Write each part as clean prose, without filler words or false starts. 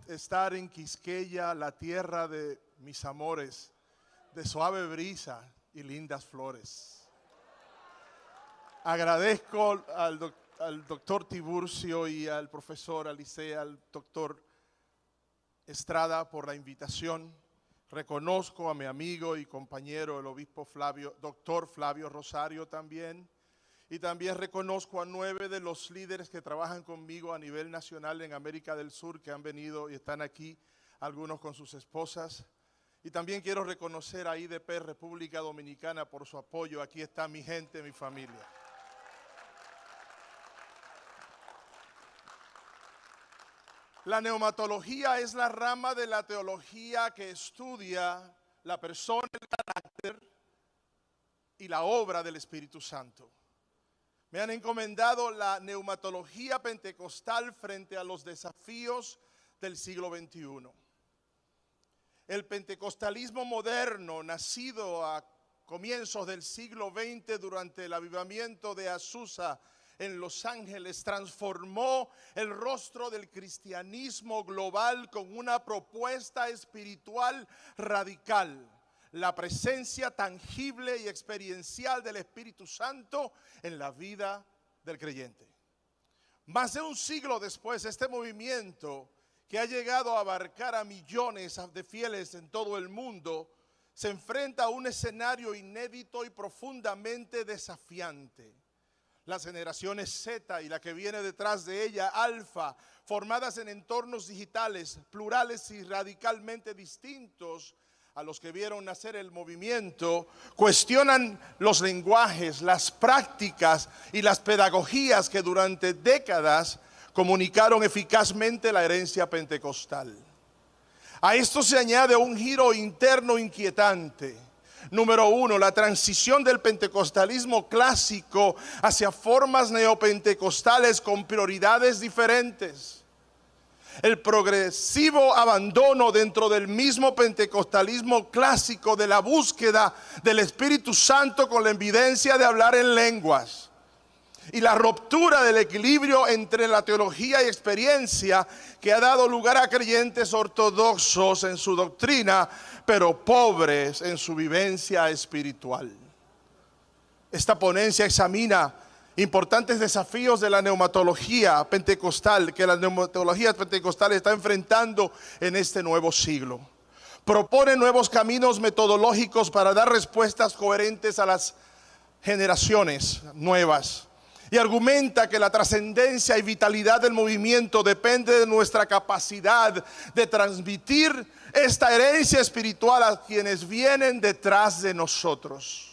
estar en Quisqueya, la tierra de mis amores, de suave brisa y lindas flores. Agradezco al doctor Tiburcio y al profesor Alicea, al doctor Estrada por la invitación. Reconozco a mi amigo y compañero, el obispo doctor Flavio Rosario también. Y también reconozco a 9 de los líderes que trabajan conmigo a nivel nacional en América del Sur, que han venido y están aquí, algunos con sus esposas. Y también quiero reconocer a IDP República Dominicana por su apoyo. Aquí está mi gente, mi familia. La neumatología es la rama de la teología que estudia la persona, el carácter y la obra del Espíritu Santo. Me han encomendado la neumatología pentecostal frente a los desafíos del siglo XXI. El pentecostalismo moderno, nacido a comienzos del siglo XX durante el avivamiento de Azusa en Los Ángeles, transformó el rostro del cristianismo global con una propuesta espiritual radical: la presencia tangible y experiencial del Espíritu Santo en la vida del creyente. Más de un siglo después, este movimiento, que ha llegado a abarcar a millones de fieles en todo el mundo, se enfrenta a un escenario inédito y profundamente desafiante. Las generaciones Z y la que viene detrás de ella, Alfa, formadas en entornos digitales, plurales y radicalmente distintos a los que vieron nacer el movimiento, cuestionan los lenguajes, las prácticas y las pedagogías que durante décadas comunicaron eficazmente la herencia pentecostal. A esto se añade un giro interno inquietante. Número 1, la transición del pentecostalismo clásico hacia formas neopentecostales con prioridades diferentes. El progresivo abandono dentro del mismo pentecostalismo clásico de la búsqueda del Espíritu Santo con la evidencia de hablar en lenguas. Y la ruptura del equilibrio entre la teología y experiencia, que ha dado lugar a creyentes ortodoxos en su doctrina, pero pobres en su vivencia espiritual. Esta ponencia examina importantes desafíos de la neumatología pentecostal, que la neumatología pentecostal está enfrentando en este nuevo siglo. Propone nuevos caminos metodológicos para dar respuestas coherentes a las generaciones nuevas. Y argumenta que la trascendencia y vitalidad del movimiento depende de nuestra capacidad de transmitir esta herencia espiritual a quienes vienen detrás de nosotros.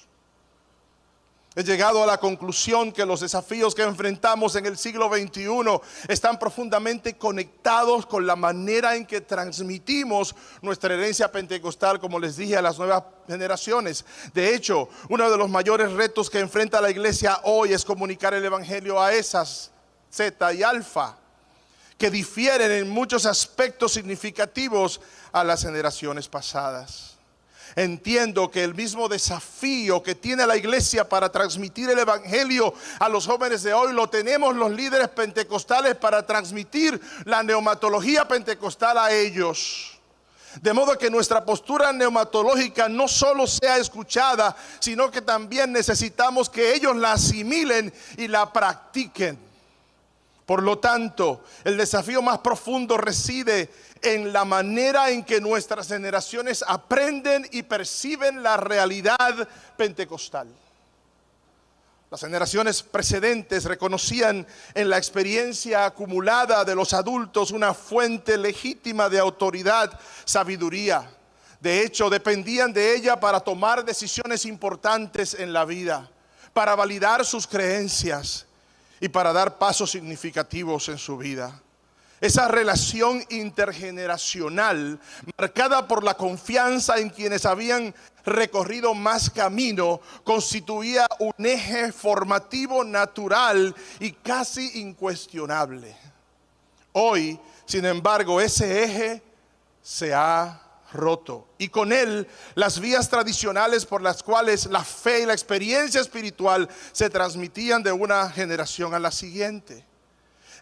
He llegado a la conclusión que los desafíos que enfrentamos en el siglo XXI están profundamente conectados con la manera en que transmitimos nuestra herencia pentecostal, como les dije, a las nuevas generaciones. De hecho, uno de los mayores retos que enfrenta la iglesia hoy es comunicar el evangelio a esas Z y Alfa, que difieren en muchos aspectos significativos a las generaciones pasadas. Entiendo que el mismo desafío que tiene la iglesia para transmitir el evangelio a los jóvenes de hoy lo tenemos los líderes pentecostales para transmitir la neumatología pentecostal a ellos. De modo que nuestra postura neumatológica no solo sea escuchada, sino que también necesitamos que ellos la asimilen y la practiquen. Por lo tanto, el desafío más profundo reside en la manera en que nuestras generaciones aprenden y perciben la realidad pentecostal. Las generaciones precedentes reconocían en la experiencia acumulada de los adultos una fuente legítima de autoridad, sabiduría. De hecho, dependían de ella para tomar decisiones importantes en la vida, para validar sus creencias y para dar pasos significativos en su vida. Esa relación intergeneracional, marcada por la confianza en quienes habían recorrido más camino, constituía un eje formativo natural y casi incuestionable. Hoy, sin embargo, ese eje se ha roto, y con él las vías tradicionales por las cuales la fe y la experiencia espiritual se transmitían de una generación a la siguiente.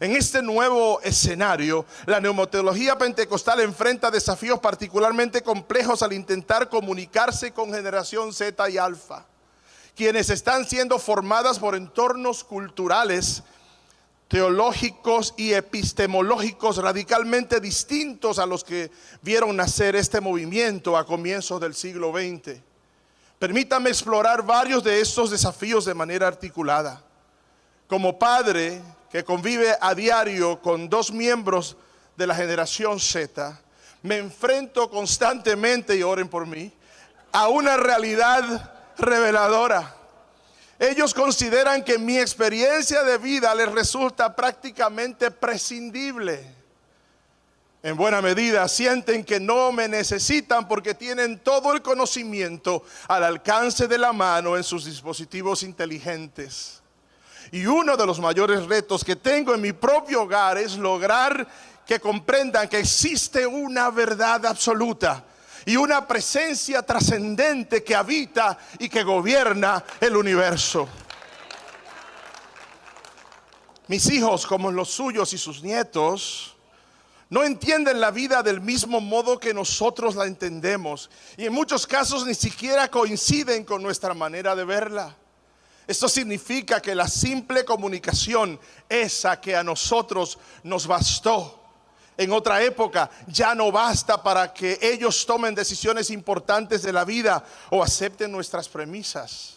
En este nuevo escenario, la neumatología pentecostal enfrenta desafíos particularmente complejos al intentar comunicarse con generación Z y alfa, quienes están siendo formadas por entornos culturales, teológicos y epistemológicos radicalmente distintos a los que vieron nacer este movimiento a comienzos del siglo XX. Permítame explorar varios de estos desafíos de manera articulada. Como padre que convive a diario con dos miembros de la generación Z, me enfrento constantemente, y oren por mí, a una realidad reveladora. Ellos consideran que mi experiencia de vida les resulta prácticamente prescindible. En buena medida sienten que no me necesitan porque tienen todo el conocimiento al alcance de la mano en sus dispositivos inteligentes. Y uno de los mayores retos que tengo en mi propio hogar es lograr que comprendan que existe una verdad absoluta y una presencia trascendente que habita y que gobierna el universo. Mis hijos, como los suyos y sus nietos, no entienden la vida del mismo modo que nosotros la entendemos, y en muchos casos ni siquiera coinciden con nuestra manera de verla. Esto significa que la simple comunicación, esa que a nosotros nos bastó en otra época, ya no basta para que ellos tomen decisiones importantes de la vida o acepten nuestras premisas.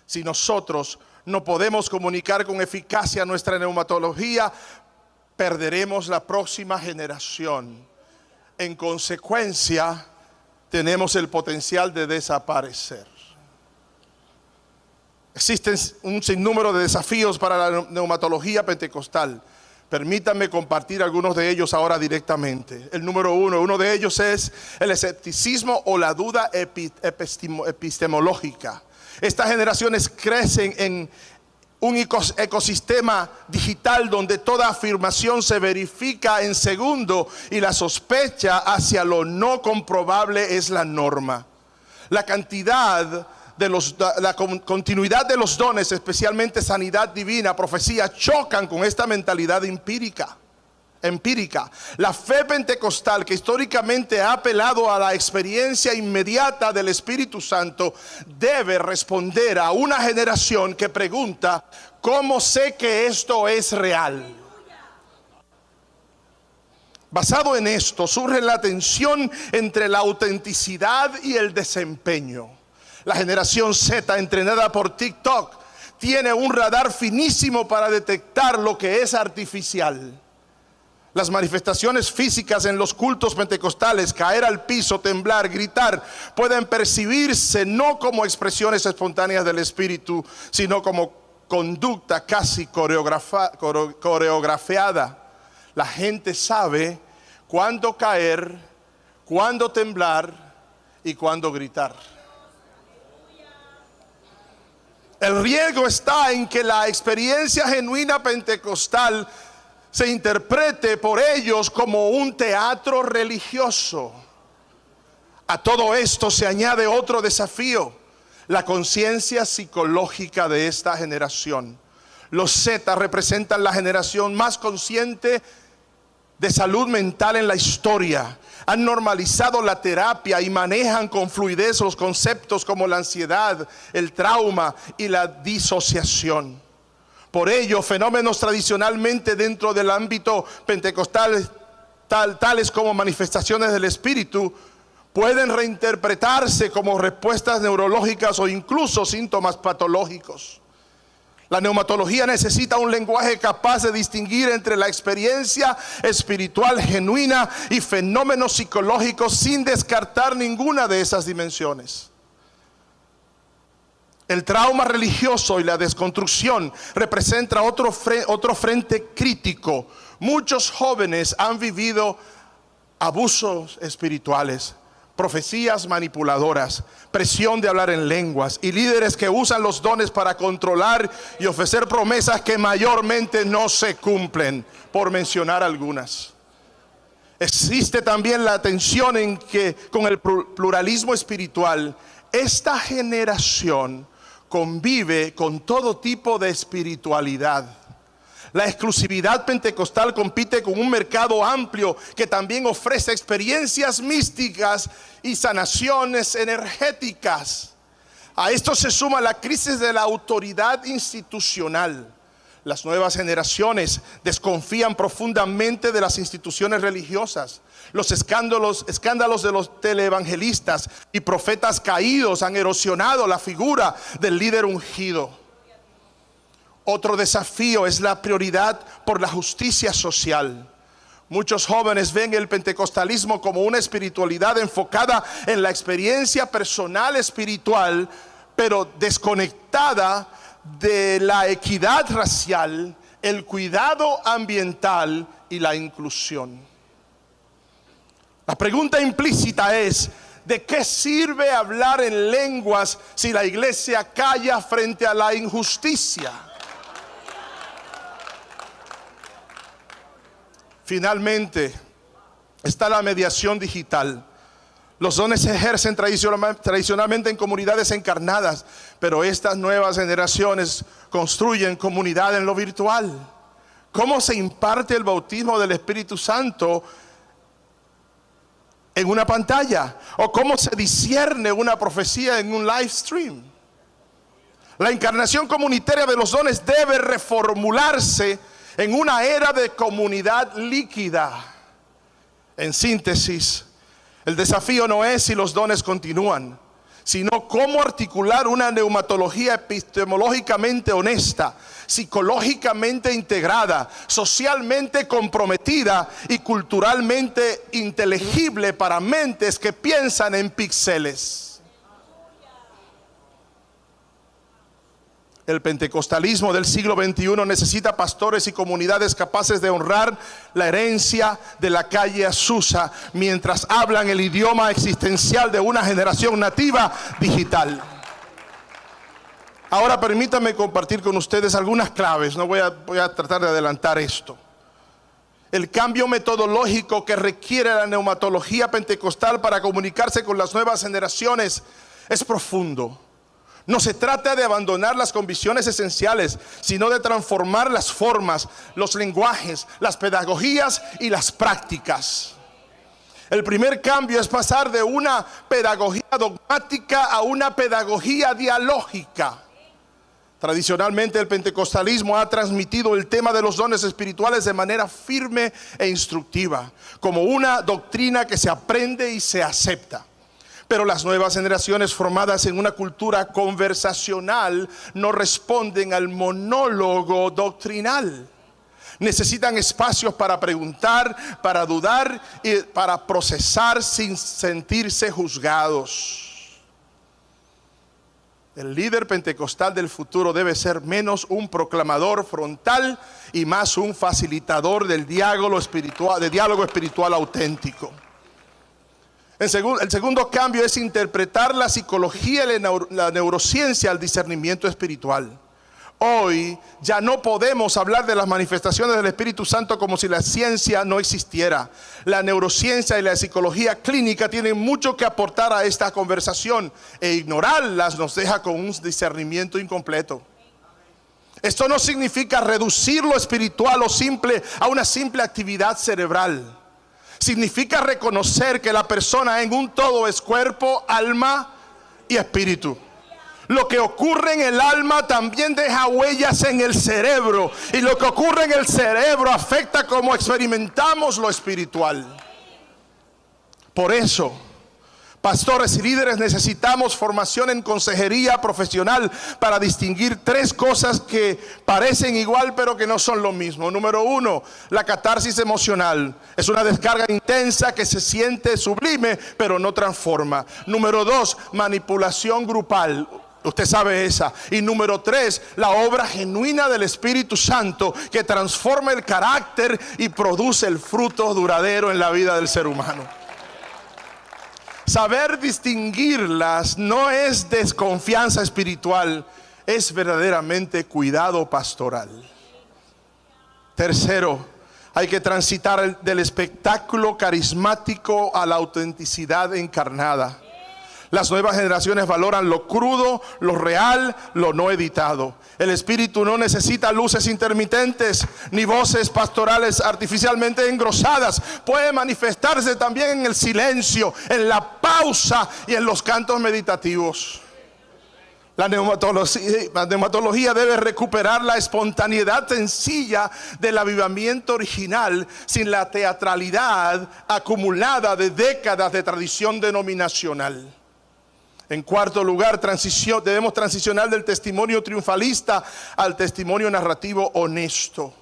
Si nosotros no podemos comunicar con eficacia nuestra neumatología, perderemos la próxima generación. En consecuencia, tenemos el potencial de desaparecer. Existen un sinnúmero de desafíos para la neumatología pentecostal. Permítanme compartir algunos de ellos ahora directamente. El número uno de ellos es el escepticismo o la duda epistemológica. Estas generaciones crecen en un ecosistema digital donde toda afirmación se verifica en segundo y la sospecha hacia lo no comprobable es la norma. La continuidad de los dones, especialmente sanidad divina, profecía, chocan con esta mentalidad empírica. La fe pentecostal, que históricamente ha apelado a la experiencia inmediata del Espíritu Santo, debe responder a una generación que pregunta: ¿cómo sé que esto es real? Basado en esto, surge la tensión entre la autenticidad y el desempeño. La generación Z, entrenada por TikTok, tiene un radar finísimo para detectar lo que es artificial. Las manifestaciones físicas en los cultos pentecostales, caer al piso, temblar, gritar, pueden percibirse no como expresiones espontáneas del Espíritu, sino como conducta casi coreografiada. La gente sabe cuándo caer, cuándo temblar y cuándo gritar. El riesgo está en que la experiencia genuina pentecostal se interprete por ellos como un teatro religioso. A todo esto se añade otro desafío: la conciencia psicológica de esta generación. Los Z representan la generación más consciente de salud mental en la historia. Han normalizado la terapia y manejan con fluidez los conceptos como la ansiedad, el trauma y la disociación. Por ello, fenómenos tradicionalmente dentro del ámbito pentecostal, tales como manifestaciones del Espíritu, pueden reinterpretarse como respuestas neurológicas o incluso síntomas patológicos. La neumatología necesita un lenguaje capaz de distinguir entre la experiencia espiritual genuina y fenómenos psicológicos sin descartar ninguna de esas dimensiones. El trauma religioso y la desconstrucción representa otro frente crítico. Muchos jóvenes han vivido abusos espirituales, profecías manipuladoras, presión de hablar en lenguas y líderes que usan los dones para controlar y ofrecer promesas que mayormente no se cumplen, por mencionar algunas. Existe también la tensión en que con el pluralismo espiritual, esta generación convive con todo tipo de espiritualidad. La exclusividad pentecostal compite con un mercado amplio que también ofrece experiencias místicas y sanaciones energéticas. A esto se suma la crisis de la autoridad institucional. Las nuevas generaciones desconfían profundamente de las instituciones religiosas. Los escándalos de los televangelistas y profetas caídos han erosionado la figura del líder ungido. Otro desafío es la prioridad por la justicia social. Muchos jóvenes ven el pentecostalismo como una espiritualidad enfocada en la experiencia personal espiritual, pero desconectada de la equidad racial, el cuidado ambiental y la inclusión. La pregunta implícita es: ¿de qué sirve hablar en lenguas si la iglesia calla frente a la injusticia? Finalmente, está la mediación digital. Los dones se ejercen tradicionalmente en comunidades encarnadas, pero estas nuevas generaciones construyen comunidad en lo virtual. ¿Cómo se imparte el bautismo del Espíritu Santo en una pantalla? ¿O cómo se discierne una profecía en un live stream? La encarnación comunitaria de los dones debe reformularse en una era de comunidad líquida. En síntesis, el desafío no es si los dones continúan, sino cómo articular una neumatología epistemológicamente honesta, psicológicamente integrada, socialmente comprometida y culturalmente inteligible para mentes que piensan en píxeles. El pentecostalismo del siglo XXI necesita pastores y comunidades capaces de honrar la herencia de la calle Azusa mientras hablan el idioma existencial de una generación nativa digital. Ahora permítanme compartir con ustedes algunas claves. No voy a tratar de adelantar esto. El cambio metodológico que requiere la neumatología pentecostal para comunicarse con las nuevas generaciones es profundo. No se trata de abandonar las convicciones esenciales, sino de transformar las formas, los lenguajes, las pedagogías y las prácticas. El primer cambio es pasar de una pedagogía dogmática a una pedagogía dialógica. Tradicionalmente el pentecostalismo ha transmitido el tema de los dones espirituales de manera firme e instructiva, como una doctrina que se aprende y se acepta. Pero las nuevas generaciones formadas en una cultura conversacional no responden al monólogo doctrinal. Necesitan espacios para preguntar, para dudar y para procesar sin sentirse juzgados. El líder pentecostal del futuro debe ser menos un proclamador frontal y más un facilitador del diálogo espiritual auténtico. El segundo cambio es interpretar la psicología y la neurociencia al discernimiento espiritual. Hoy ya no podemos hablar de las manifestaciones del Espíritu Santo como si la ciencia no existiera. La neurociencia y la psicología clínica tienen mucho que aportar a esta conversación, e ignorarlas nos deja con un discernimiento incompleto. Esto no significa reducir lo espiritual a una simple actividad cerebral. Significa reconocer que la persona en un todo es cuerpo, alma y espíritu. Lo que ocurre en el alma también deja huellas en el cerebro, y lo que ocurre en el cerebro afecta cómo experimentamos lo espiritual. Por eso, pastores y líderes necesitamos formación en consejería profesional para distinguir tres cosas que parecen igual pero que no son lo mismo. Número uno, la catarsis emocional. Es una descarga intensa que se siente sublime pero no transforma. Número dos, manipulación grupal. Usted sabe esa. Y número tres, la obra genuina del Espíritu Santo que transforma el carácter y produce el fruto duradero en la vida del ser humano. Saber distinguirlas no es desconfianza espiritual, es verdaderamente cuidado pastoral. Tercero, hay que transitar del espectáculo carismático a la autenticidad encarnada. Las nuevas generaciones valoran lo crudo, lo real, lo no editado. El espíritu no necesita luces intermitentes ni voces pastorales artificialmente engrosadas. Puede manifestarse también en el silencio, en la pausa y en los cantos meditativos. La neumatología debe recuperar la espontaneidad sencilla del avivamiento original, sin la teatralidad acumulada de décadas de tradición denominacional. En cuarto lugar, debemos transicionar del testimonio triunfalista al testimonio narrativo honesto.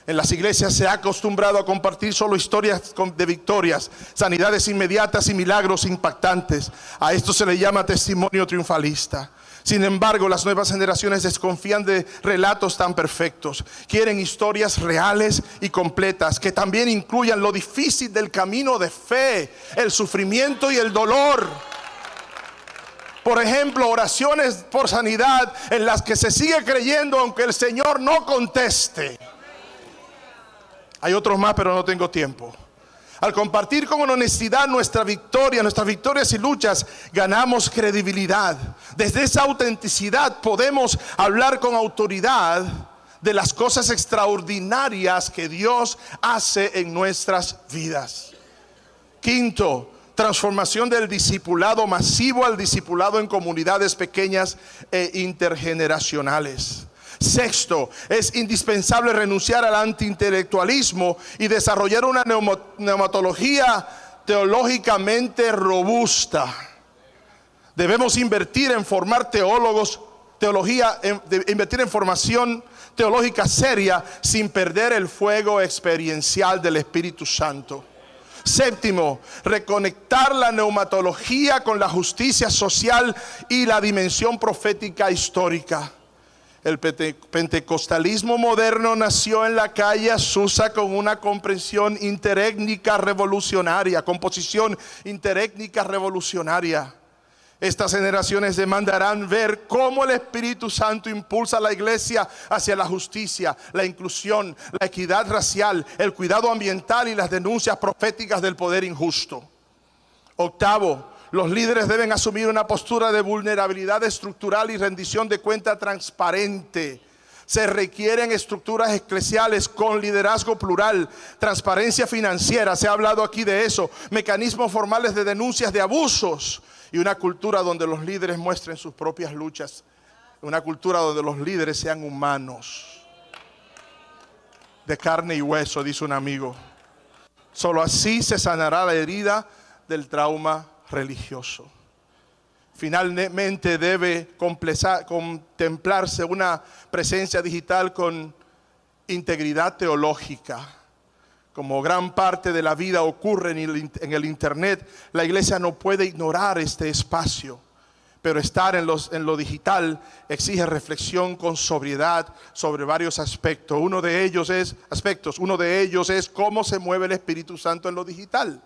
En las iglesias se ha acostumbrado a compartir solo historias de victorias, sanidades inmediatas y milagros impactantes. A esto se le llama testimonio triunfalista. Sin embargo, las nuevas generaciones desconfían de relatos tan perfectos. Quieren historias reales y completas que también incluyan lo difícil del camino de fe, el sufrimiento y el dolor. Por ejemplo, oraciones por sanidad en las que se sigue creyendo aunque el Señor no conteste. Hay otros más, pero no tengo tiempo. Al compartir con honestidad nuestras victorias y luchas, ganamos credibilidad. Desde esa autenticidad podemos hablar con autoridad de las cosas extraordinarias que Dios hace en nuestras vidas. Quinto, transformación del discipulado masivo al discipulado en comunidades pequeñas e intergeneracionales. Sexto, es indispensable renunciar al antiintelectualismo y desarrollar una neumatología teológicamente robusta. Debemos invertir en formar teólogos, invertir en formación teológica seria sin perder el fuego experiencial del Espíritu Santo. Séptimo, reconectar la neumatología con la justicia social y la dimensión profética histórica. El pentecostalismo moderno nació en la calle Azusa con una composición interétnica revolucionaria. Estas generaciones demandarán ver cómo el Espíritu Santo impulsa a la iglesia hacia la justicia, la inclusión, la equidad racial, el cuidado ambiental y las denuncias proféticas del poder injusto. Octavo, los líderes deben asumir una postura de vulnerabilidad estructural y rendición de cuenta transparente. Se requieren estructuras eclesiales con liderazgo plural, transparencia financiera, se ha hablado aquí de eso, mecanismos formales de denuncias de abusos y una cultura donde los líderes muestren sus propias luchas. Una cultura donde los líderes sean humanos, de carne y hueso, dice un amigo. Solo así se sanará la herida del trauma religioso. Finalmente debe contemplarse una presencia digital con integridad teológica. Como gran parte de la vida ocurre en el internet, la iglesia no puede ignorar este espacio, pero estar en lo digital exige reflexión con sobriedad sobre varios aspectos. Uno de ellos es cómo se mueve el Espíritu Santo en lo digital.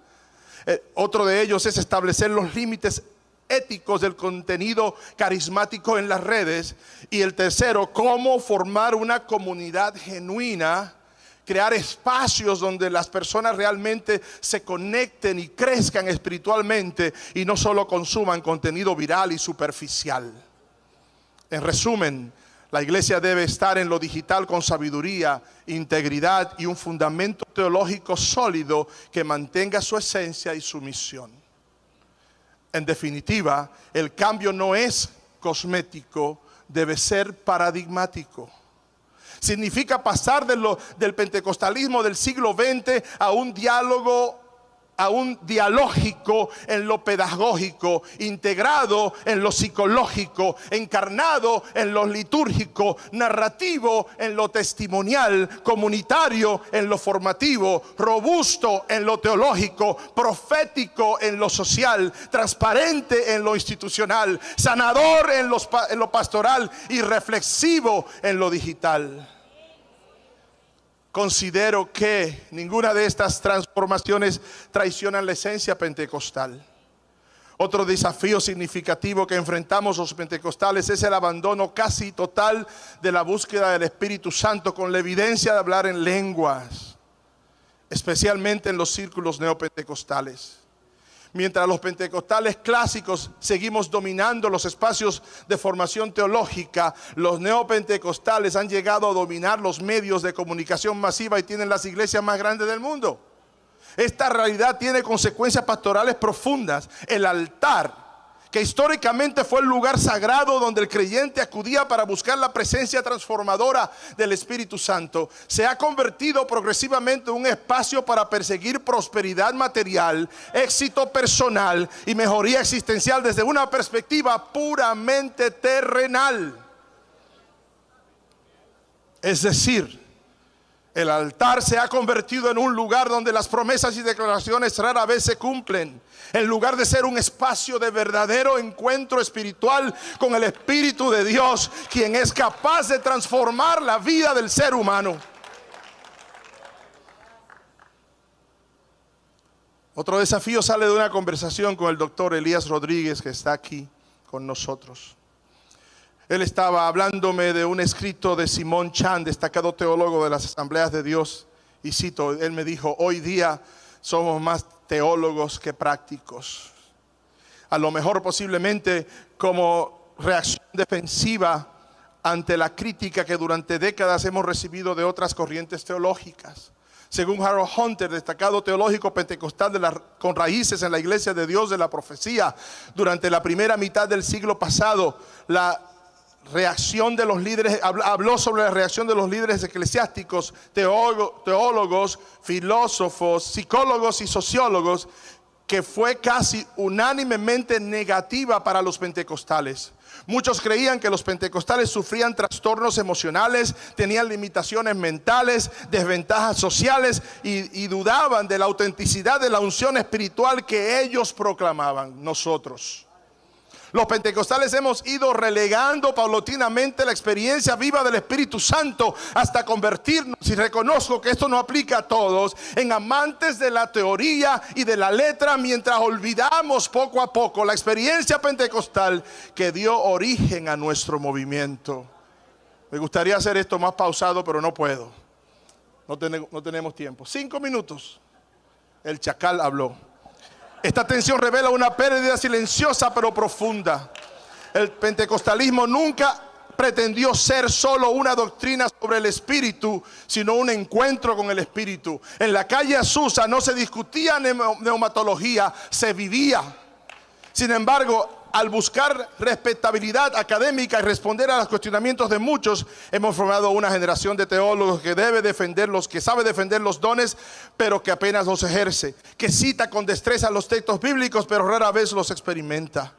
Otro de ellos es establecer los límites éticos del contenido carismático en las redes. Y el tercero, cómo formar una comunidad genuina, crear espacios donde las personas realmente se conecten y crezcan espiritualmente y no solo consuman contenido viral y superficial. En resumen, la iglesia debe estar en lo digital con sabiduría, integridad y un fundamento teológico sólido que mantenga su esencia y su misión. En definitiva, el cambio no es cosmético, debe ser paradigmático. Significa pasar del pentecostalismo del siglo XX a un dialógico en lo pedagógico, integrado en lo psicológico, encarnado en lo litúrgico, narrativo en lo testimonial, comunitario en lo formativo, robusto en lo teológico, profético en lo social, transparente en lo institucional, sanador en lo pastoral y reflexivo en lo digital. Considero que ninguna de estas transformaciones traicionan la esencia pentecostal. Otro desafío significativo que enfrentamos los pentecostales es el abandono casi total de la búsqueda del Espíritu Santo con la evidencia de hablar en lenguas, especialmente en los círculos neopentecostales. Mientras los pentecostales clásicos seguimos dominando los espacios de formación teológica, los neopentecostales han llegado a dominar los medios de comunicación masiva y tienen las iglesias más grandes del mundo. Esta realidad tiene consecuencias pastorales profundas. El altar, que históricamente fue el lugar sagrado donde el creyente acudía para buscar la presencia transformadora del Espíritu Santo, se ha convertido progresivamente en un espacio para perseguir prosperidad material, éxito personal y mejoría existencial desde una perspectiva puramente terrenal. Es decir, el altar se ha convertido en un lugar donde las promesas y declaraciones rara vez se cumplen. En lugar de ser un espacio de verdadero encuentro espiritual con el Espíritu de Dios, quien es capaz de transformar la vida del ser humano. Otro desafío sale de una conversación con el doctor Elías Rodríguez, que está aquí con nosotros. Él estaba hablándome de un escrito de Simón Chan, destacado teólogo de las Asambleas de Dios, y cito, él me dijo: hoy día somos más teólogos que prácticos. A lo mejor posiblemente como reacción defensiva ante la crítica que durante décadas hemos recibido de otras corrientes teológicas. Según Harold Hunter, destacado teológico pentecostal con raíces en la Iglesia de Dios de la Profecía, durante la primera mitad del siglo pasado, reacción de los líderes, habló sobre la reacción de los líderes eclesiásticos, teólogos, filósofos, psicólogos y sociólogos, que fue casi unánimemente negativa para los pentecostales. Muchos creían que los pentecostales sufrían trastornos emocionales, tenían limitaciones mentales, desventajas sociales y dudaban de la autenticidad de la unción espiritual que ellos proclamaban. Nosotros, los pentecostales, hemos ido relegando paulatinamente la experiencia viva del Espíritu Santo hasta convertirnos, y reconozco que esto no aplica a todos, en amantes de la teoría y de la letra, mientras olvidamos poco a poco la experiencia pentecostal que dio origen a nuestro movimiento. Me gustaría hacer esto más pausado, pero no puedo. No tenemos tiempo. 5 minutos. El chacal habló. Esta tensión revela una pérdida silenciosa pero profunda. El pentecostalismo nunca pretendió ser solo una doctrina sobre el Espíritu, sino un encuentro con el Espíritu. En la calle Azusa no se discutía neumatología, se vivía. Sin embargo, al buscar respetabilidad académica y responder a los cuestionamientos de muchos, hemos formado una generación de teólogos que sabe defender los dones, pero que apenas los ejerce, que cita con destreza los textos bíblicos, pero rara vez los experimenta.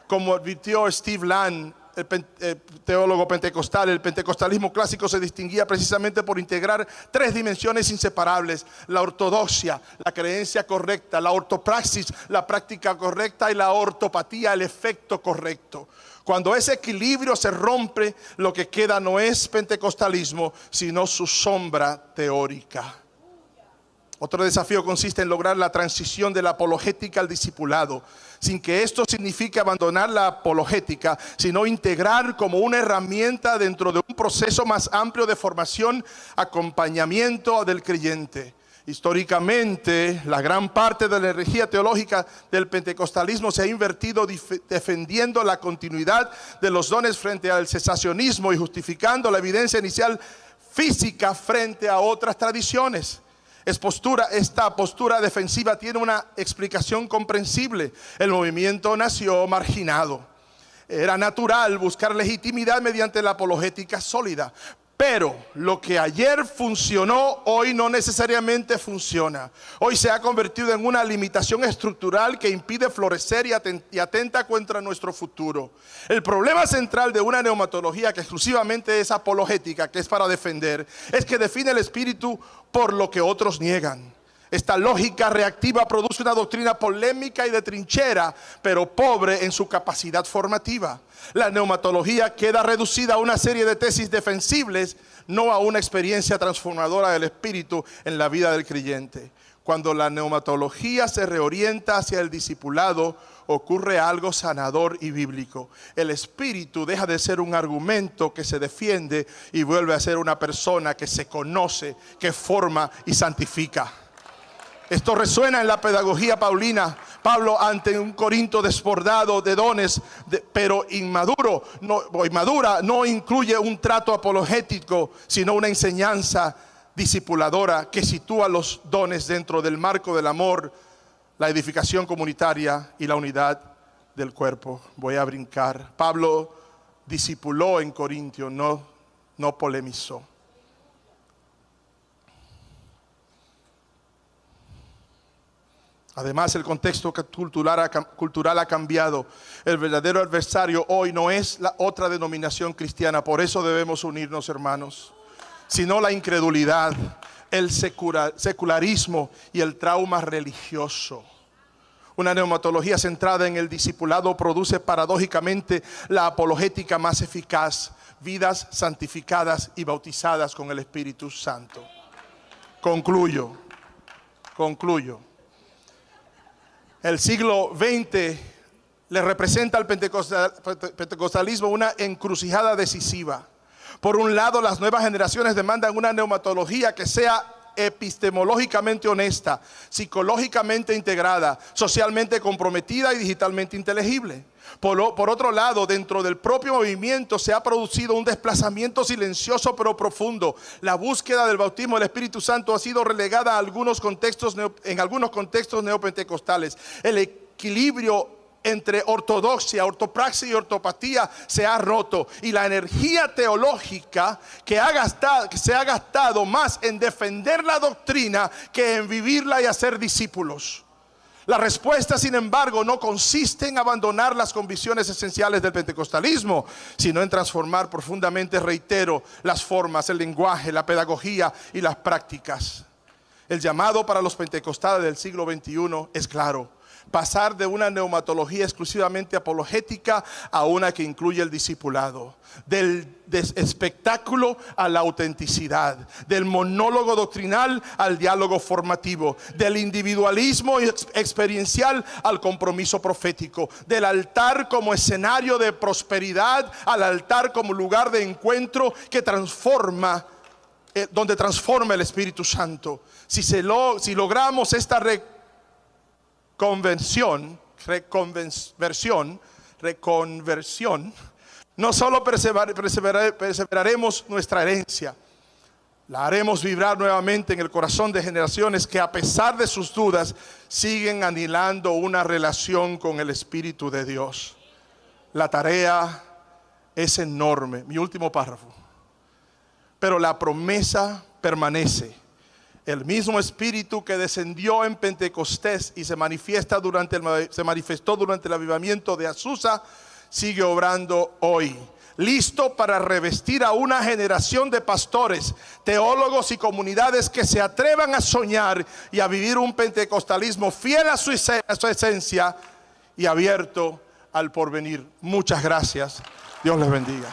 Como advirtió Steve Land, el teólogo pentecostal, el pentecostalismo clásico se distinguía precisamente por integrar 3 dimensiones inseparables: la ortodoxia, la creencia correcta; la ortopraxis, la práctica correcta; y la ortopatía, el efecto correcto. Cuando ese equilibrio se rompe, lo que queda no es pentecostalismo, sino su sombra teórica. Otro desafío consiste en lograr la transición de la apologética al discipulado, sin que esto signifique abandonar la apologética, sino integrar como una herramienta dentro de un proceso más amplio de formación, acompañamiento del creyente. Históricamente, la gran parte de la energía teológica del pentecostalismo se ha invertido defendiendo la continuidad de los dones frente al cesacionismo y justificando la evidencia inicial física frente a otras tradiciones. Esta postura defensiva tiene una explicación comprensible. El movimiento nació marginado. Era natural buscar legitimidad mediante la apologética sólida. Pero lo que ayer funcionó, hoy no necesariamente funciona. Hoy se ha convertido en una limitación estructural que impide florecer y atenta contra nuestro futuro. El problema central de una neumatología que exclusivamente es apologética, que es para defender, es que define el espíritu por lo que otros niegan. Esta lógica reactiva produce una doctrina polémica y de trinchera, pero pobre en su capacidad formativa. La neumatología queda reducida a una serie de tesis defensibles, no a una experiencia transformadora del espíritu en la vida del creyente. Cuando la neumatología se reorienta hacia el discipulado, ocurre algo sanador y bíblico. El espíritu deja de ser un argumento que se defiende y vuelve a ser una persona que se conoce, que forma y santifica. Esto resuena en la pedagogía paulina. Pablo ante un Corinto desbordado de dones, pero inmadura, no incluye un trato apologético, sino una enseñanza discipuladora que sitúa los dones dentro del marco del amor, la edificación comunitaria y la unidad del cuerpo. Voy a brincar. Pablo discipuló en Corintio, no polemizó. Además, el contexto cultural ha cambiado. El verdadero adversario hoy no es la otra denominación cristiana. Por eso debemos unirnos, hermanos. Sino la incredulidad, el secularismo y el trauma religioso. Una neumatología centrada en el discipulado produce paradójicamente la apologética más eficaz: vidas santificadas y bautizadas con el Espíritu Santo. Concluyo. El siglo XX le representa al pentecostalismo una encrucijada decisiva. Por un lado, las nuevas generaciones demandan una neumatología que sea epistemológicamente honesta, psicológicamente integrada, socialmente comprometida y digitalmente inteligible. Por otro lado, dentro del propio movimiento se ha producido un desplazamiento silencioso pero profundo. La búsqueda del bautismo del Espíritu Santo ha sido relegada a en algunos contextos neopentecostales. El equilibrio entre ortodoxia, ortopraxia y ortopatía se ha roto, y la energía teológica que se ha gastado más en defender la doctrina que en vivirla y hacer discípulos. La respuesta, sin embargo, no consiste en abandonar las convicciones esenciales del pentecostalismo, sino en transformar profundamente, reitero, las formas, el lenguaje, la pedagogía y las prácticas. El llamado para los pentecostales del siglo XXI es claro: pasar de una neumatología exclusivamente apologética a una que incluye el discipulado, del espectáculo a la autenticidad, del monólogo doctrinal al diálogo formativo, del individualismo experiencial al compromiso profético, del altar como escenario de prosperidad al altar como lugar de encuentro que transforma, donde transforma el Espíritu Santo. Si logramos esta reconversión, no solo perseveraremos nuestra herencia, la haremos vibrar nuevamente en el corazón de generaciones que, a pesar de sus dudas, siguen anhelando una relación con el Espíritu de Dios. La tarea es enorme. Mi último párrafo. Pero la promesa permanece. El mismo Espíritu que descendió en Pentecostés y se manifestó durante el avivamiento de Azusa, sigue obrando hoy, listo para revestir a una generación de pastores, teólogos y comunidades que se atrevan a soñar y a vivir un pentecostalismo fiel a su esencia y abierto al porvenir. Muchas gracias. Dios les bendiga.